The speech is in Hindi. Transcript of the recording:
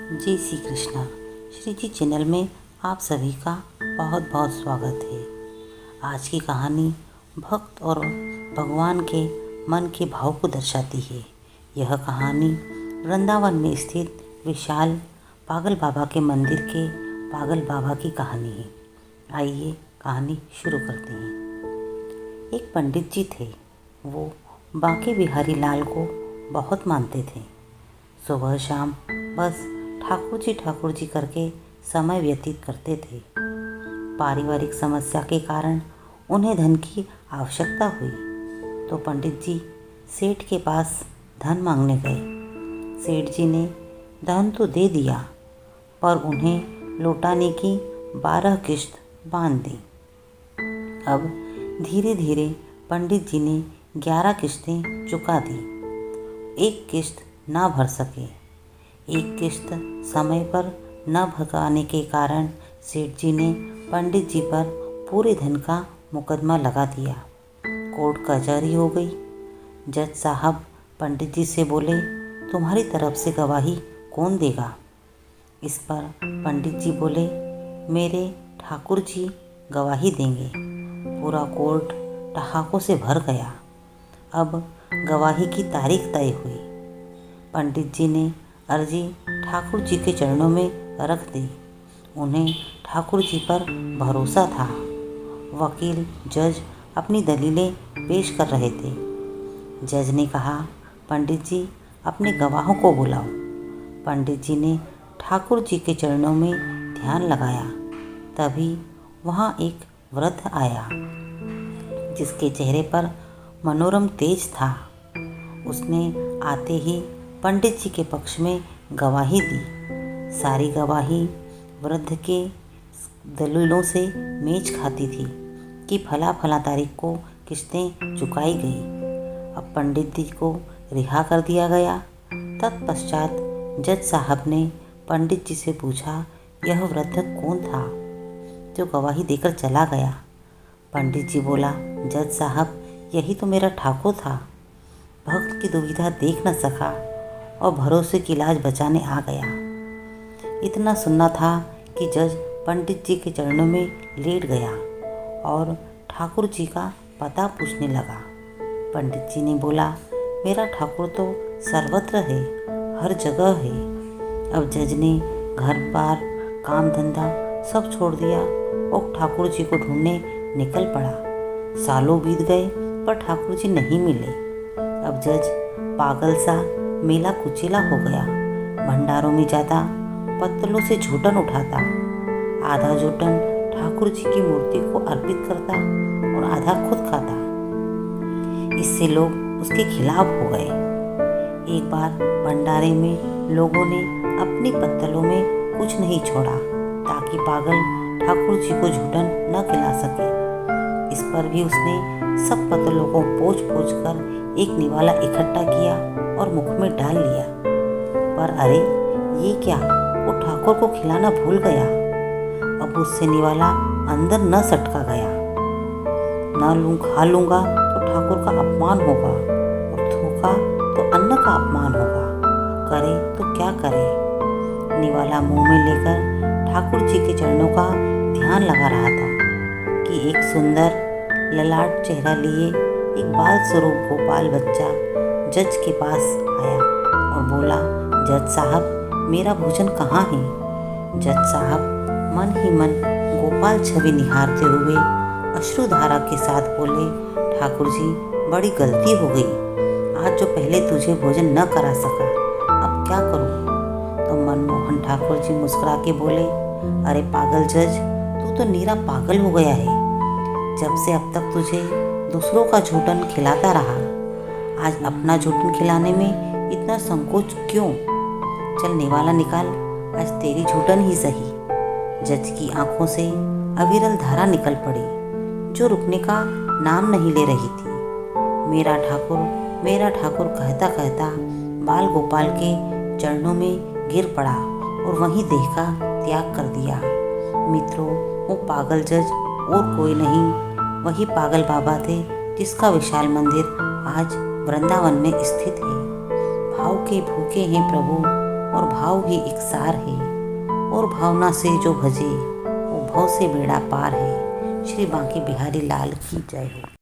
जय श्री कृष्णा। श्री जी चैनल में आप सभी का बहुत बहुत स्वागत है। आज की कहानी भक्त और भगवान के मन के भाव को दर्शाती है। यह कहानी वृंदावन में स्थित विशाल पागल बाबा के मंदिर के पागल बाबा की कहानी है। आइए कहानी शुरू करते हैं। एक पंडित जी थे। वो बांके बिहारी लाल को बहुत मानते थे। सुबह शाम बस ठाकुर जी करके समय व्यतीत करते थे। पारिवारिक समस्या के कारण उन्हें धन की आवश्यकता हुई तो पंडित जी सेठ के पास धन मांगने गए। सेठ जी ने धन तो दे दिया पर उन्हें लौटाने की 12 किश्त बांध दी। अब धीरे धीरे पंडित जी ने 11 किश्तें चुका दी। एक किश्त ना भर सके। एक किश्त समय पर न भुगताने के कारण सेठ जी ने पंडित जी पर पूरे धन का मुकदमा लगा दिया। कोर्ट कचहरी हो गई। जज साहब पंडित जी से बोले, तुम्हारी तरफ से गवाही कौन देगा? इस पर पंडित जी बोले, मेरे ठाकुर जी गवाही देंगे। पूरा कोर्ट ठहाकों से भर गया। अब गवाही की तारीख तय हुई। पंडित जी ने अर्जी ठाकुर जी के चरणों में रख दी। उन्हें ठाकुर जी पर भरोसा था। वकील जज अपनी दलीलें पेश कर रहे थे। जज ने कहा, पंडित जी अपने गवाहों को बुलाओ। पंडित जी ने ठाकुर जी के चरणों में ध्यान लगाया। तभी वहाँ एक वृद्ध आया जिसके चेहरे पर मनोरम तेज था। उसने आते ही पंडित जी के पक्ष में गवाही दी। सारी गवाही वृद्ध के दलीलों से मेच खाती थी कि फला फला तारीख को किस्तें चुकाई गई। अब पंडित जी को रिहा कर दिया गया। तत्पश्चात जज साहब ने पंडित जी से पूछा, यह वृद्ध कौन था जो गवाही देकर चला गया? पंडित जी बोला, जज साहब यही तो मेरा ठाकुर था। भक्त की दुविधा देख न सका और भरोसे की लाज बचाने आ गया। इतना सुनना था कि जज पंडित जी के चरणों में लेट गया और ठाकुर जी का पता पूछने लगा। पंडित जी ने बोला, मेरा ठाकुर तो सर्वत्र है, हर जगह है। अब जज ने घर बार काम धंधा सब छोड़ दिया और ठाकुर जी को ढूंढने निकल पड़ा। सालों बीत गए पर ठाकुर जी नहीं मिले। अब जज पागल सा मेला कुचेला हो गया। भंडारों में जाता, पत्तलों से झूठन उठाता, आधा झूठन ठाकुर जी की मूर्ति को अर्पित करता और आधा खुद खाता। इससे लोग उसके खिलाफ हो गए। एक बार भंडारे में लोगों ने अपनी पत्तलों में कुछ नहीं छोड़ा ताकि पागल ठाकुर जी को झूठन न खिला सके। इस पर भी उसने सब पत्तलों को पोंछ पोंछ कर एक निवाला इकट्ठा किया और मुख में डाल लिया। पर अरे ये क्या, वो ठाकुर को खिलाना भूल गया। अब उससे निवाला अंदर न सटका गया। न खा लूँगा तो ठाकुर का अपमान होगा और थूका तो अन्न का अपमान होगा। करे तो क्या करे। निवाला मुंह में लेकर ठाकुर जी के चरणों का ध्यान लगा रहा था कि एक सुंदर ललाट चेहरा लिए एक बाल स्वरूप गोपाल बच्चा जज के पास आया और बोला, जज साहब मेरा भोजन कहाँ है? जज साहब मन ही मन गोपाल छवि निहारते हुए अश्रुधारा के साथ बोले, ठाकुर जी बड़ी गलती हो गई। आज जो पहले तुझे भोजन न करा सका, अब क्या करूं? तो मनमोहन ठाकुर जी मुस्कुरा के बोले, अरे पागल जज, तू तो नीरा पागल हो गया है। जब से अब तक तुझे दूसरों का झूठन खिलाता रहा, आज अपना झूठन खिलाने में इतना संकोच क्यों? चल निवाला निकाल, आज तेरी झूठन ही सही। जज की आंखों से अविरल धारा निकल पड़ी जो रुकने का नाम नहीं ले रही थी। मेरा ठाकुर कहता कहता बाल गोपाल के चरणों में गिर पड़ा और वहीं देह का त्याग कर दिया। मित्रों, वो पागल जज और कोई नहीं, वही पागल बाबा थे जिसका विशाल मंदिर आज वृंदावन में स्थित है। भाव के भूखे हैं प्रभु और भाव ही एक सार है। और भावना से जो भजे वो भव से बेड़ा पार है। श्री बांके बिहारी लाल की जय हो।